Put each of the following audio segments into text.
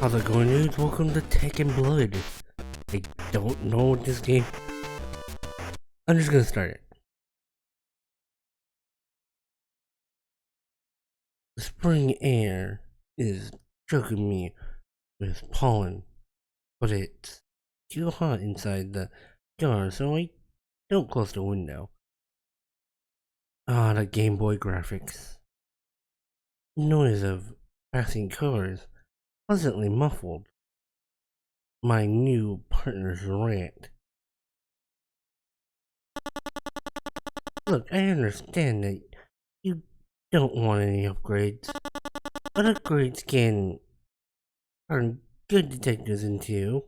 How's it going, dudes? Welcome to Tech and Blood. I don't know this game. I'm just gonna start it. The spring air is choking me with pollen, but it's too hot inside the car, so I don't close the window. The Game Boy graphics. Noise of passing cars, pleasantly muffled. My new partner's rant. Look, I understand that you don't want any upgrades, but upgrades can turn good detectives into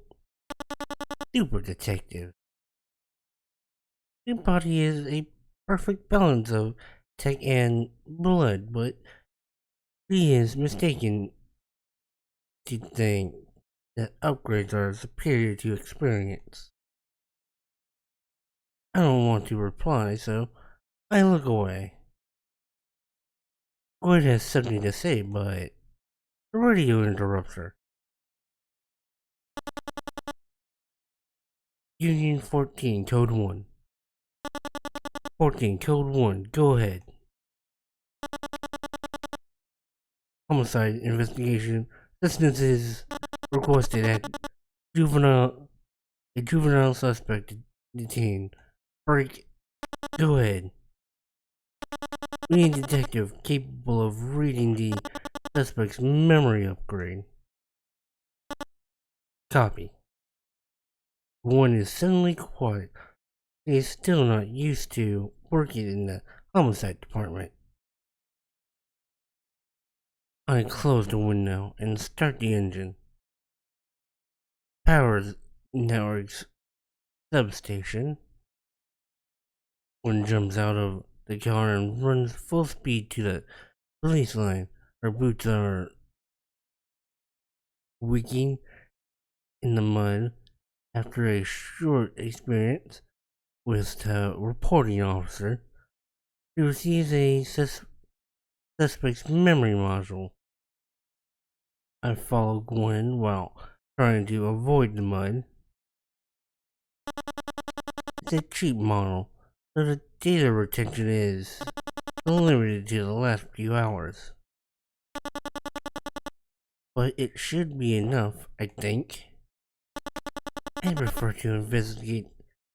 super detectives. Your body is a perfect balance of tech and blood, but he is mistaken to think that upgrades are superior to experience. I don't want to reply, so I look away. Gwen has something to say, but the radio interrupts her. Union 14, Code 1. 14, Code 1, go ahead. Homicide investigation. Assistance is requested at juvenile. A juvenile suspect detained. Break. Go ahead. We need a detective capable of reading the suspect's memory upgrade. Copy. One is suddenly quiet. He is still not used to working in the homicide department. I close the window and start the engine. Powers network's substation. One jumps out of the car and runs full speed to the police line. Her boots are wicking in the mud. After a short experience with the reporting officer, she receives a suspect's memory module. I follow Gwen while trying to avoid the mud. It's a cheap model, so the data retention is limited to the last few hours. But it should be enough, I think. I prefer to investigate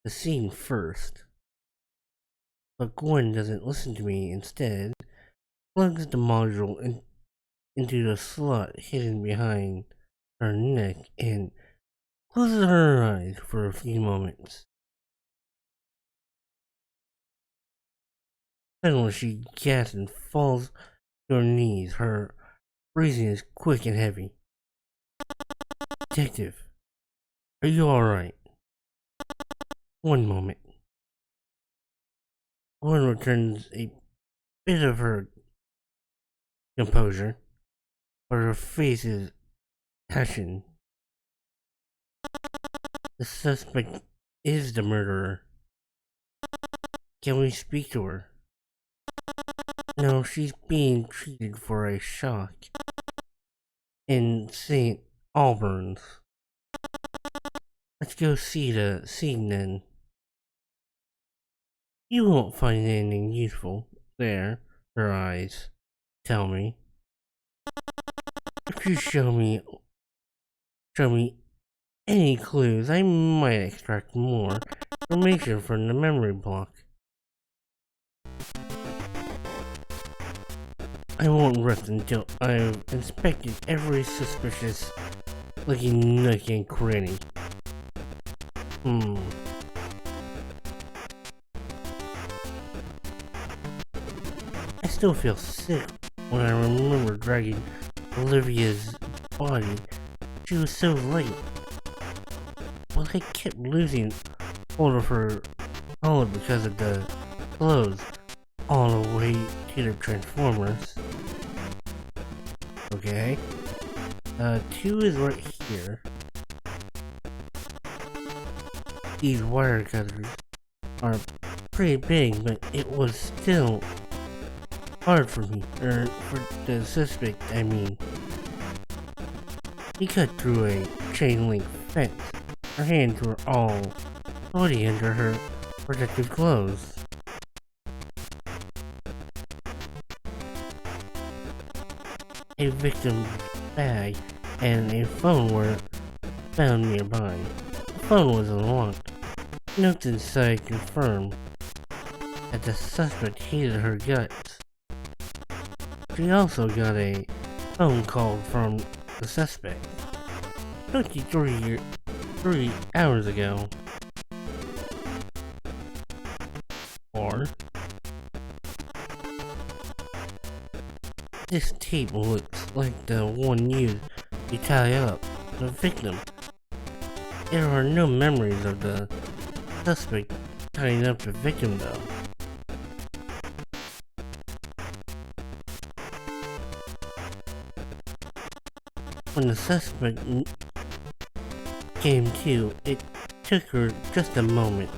the scene first. But Gwen doesn't listen to me. Instead, plugs the module into the slot hidden behind her neck and closes her eyes for a few moments. Suddenly she gasps and falls to her knees. Her breathing is quick and heavy. Detective, are you alright? One moment. Gwen returns a bit of her composure, but her face is ashen. The suspect is the murderer. Can we speak to her? No, she's being treated for a shock in St. Albans. Let's go see the scene then. You won't find anything useful there, her eyes tell me. If you show me any clues, I might extract more information from the memory block. I won't rest until I've inspected every suspicious looking nook and cranny. I still feel sick when I remember dragging Olivia's body. She was so light. But I kept losing hold of her collar because of the clothes all the way to the Transformers. Okay. 2 is right here. These wire cutters are pretty big, but it was still hard for me, or for the suspect, I mean. He cut through a chain link fence. Her hands were all bloody under her protective clothes. A victim's bag and a phone were found nearby. The phone was unlocked. Notes inside confirmed that the suspect hated her guts. She also got a phone call from the suspect 3 hours ago. Or this tape looks like the one used to tie up the victim. There are no memories of the suspect tying up the victim though. When the suspect came to, it took her just a moment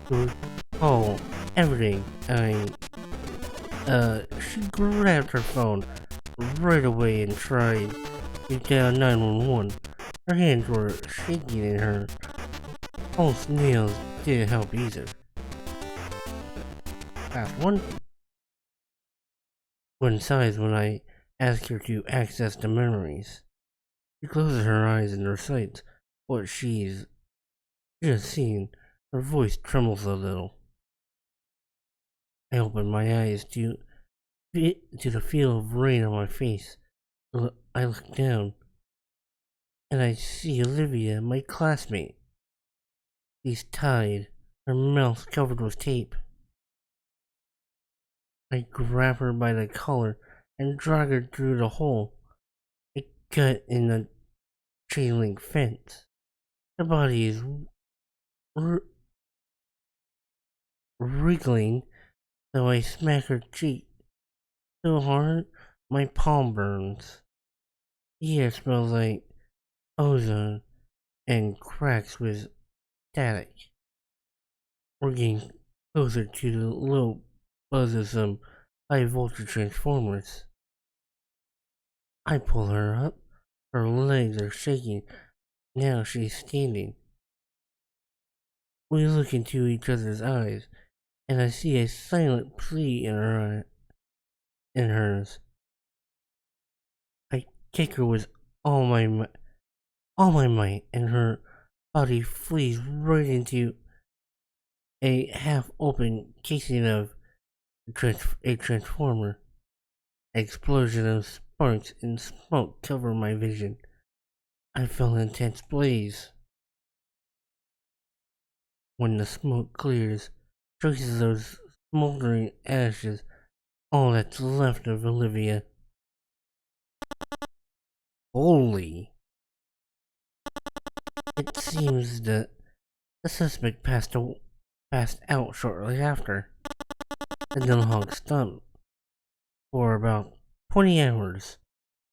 to recall everything. She grabbed her phone right away and tried to dial 911. Her hands were shaking and her false nails didn't help either. Last one. One sighs when I ask her to access the memories. She closes her eyes and recites what she's just seen. Her voice trembles a little. I open my eyes to the feel of rain on my face. I look down and I see Olivia, my classmate. She's tied, her mouth covered with tape. I grab her by the collar and drag her through the hole. A cut in the chain link fence. Her body is wriggling, so I smack her cheek so hard my palm burns. The air smells like ozone and cracks with static. We're getting closer to the low buzz of some high voltage transformers. I pull her up. Her legs are shaking. Now she's standing. We look into each other's eyes, and I see a silent plea in hers. I kick her with all my might, and her body flees right into a half-open casing of a transformer. An explosion of sparks and smoke cover my vision. I feel an intense blaze. When the smoke clears, traces of smoldering ashes, all that's left of Olivia. Holy! It seems that the suspect passed out shortly after. The Nilhogg stopped for about 20 hours.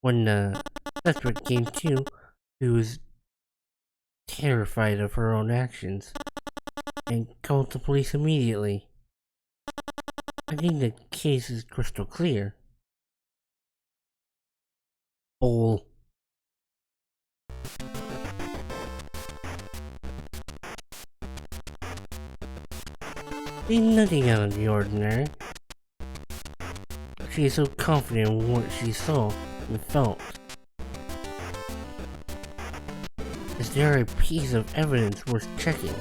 When the suspect came to, she was terrified of her own actions and called the police immediately. I think the case is crystal clear. Bull. There's nothing out of the ordinary. She is so confident in what she saw and felt. Is there a piece of evidence worth checking?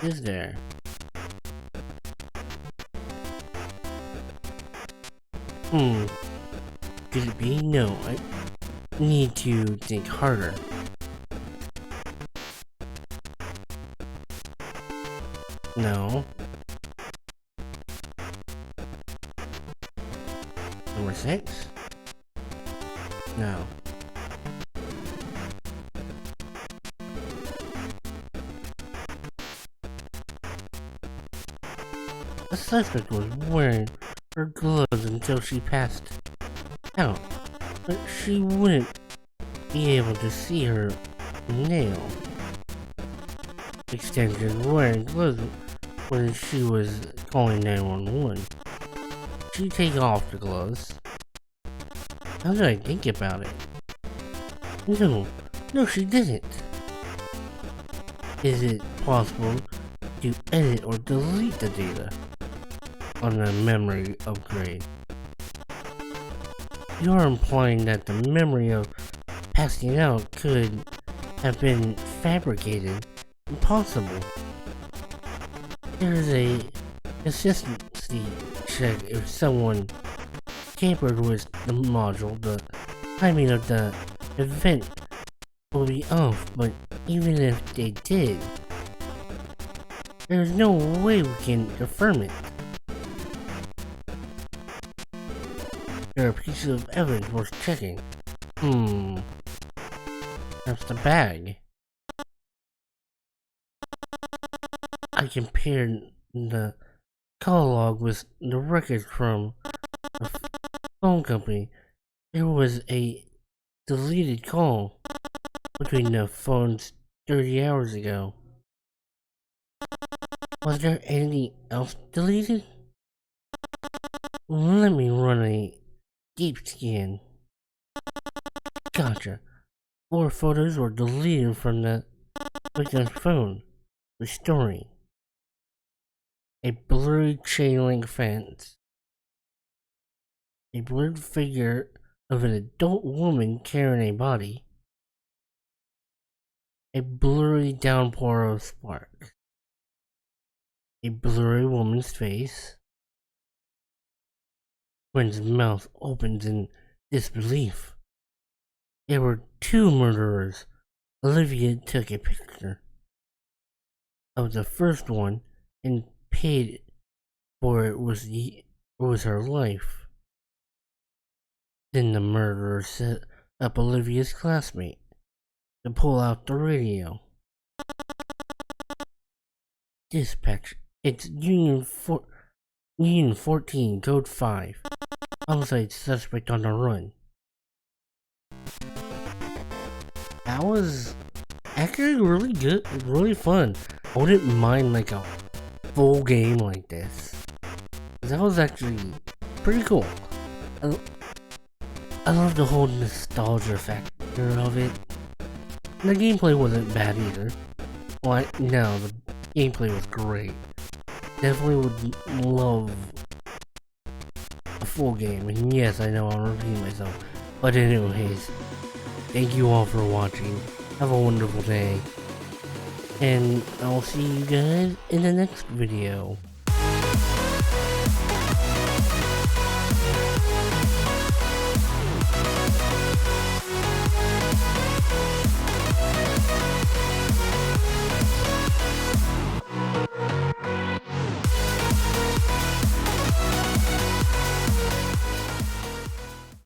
Is there? Could it be? No, I need to think harder. No. Number 6? No. The suspect was wearing her gloves until she passed out, but she wouldn't be able to see her nail extension wearing gloves when she was calling 911. she take off the gloves? How did I think about it? No, she didn't. Is it possible to edit or delete the data on a memory upgrade? You're implying that the memory of passing out could have been fabricated. Impossible. There is a consistency check if someone tampered with the module. The timing of the event will be off, but even if they did, there's no way we can confirm it. There are pieces of evidence worth checking. That's the bag. I compared the call log with the records from the phone company. There was a deleted call between the phones 30 hours ago. Was there anything else deleted? Let me run a deep scan. Gotcha. 4 photos were deleted from the victim's phone, restoring a blurry chain link fence, a blurred figure of an adult woman carrying a body, a blurry downpour of sparks, a blurry woman's face, Gwen's mouth opens in disbelief. There were 2 murderers. Olivia took a picture of the first one and paid for it was her life. Then the murderer set up Olivia's classmate to pull out the radio. Dispatch, it's Union 14, Code 5. Homicide suspect on the run. That was actually really good, really fun. I wouldn't mind like a full game like this. That was actually pretty cool. I love the whole nostalgia factor of it. The gameplay wasn't bad either. No, the gameplay was great. Definitely would love a full game. And yes, I know I'm repeating myself. But anyways, thank you all for watching. Have a wonderful day. And I'll see you guys in the next video.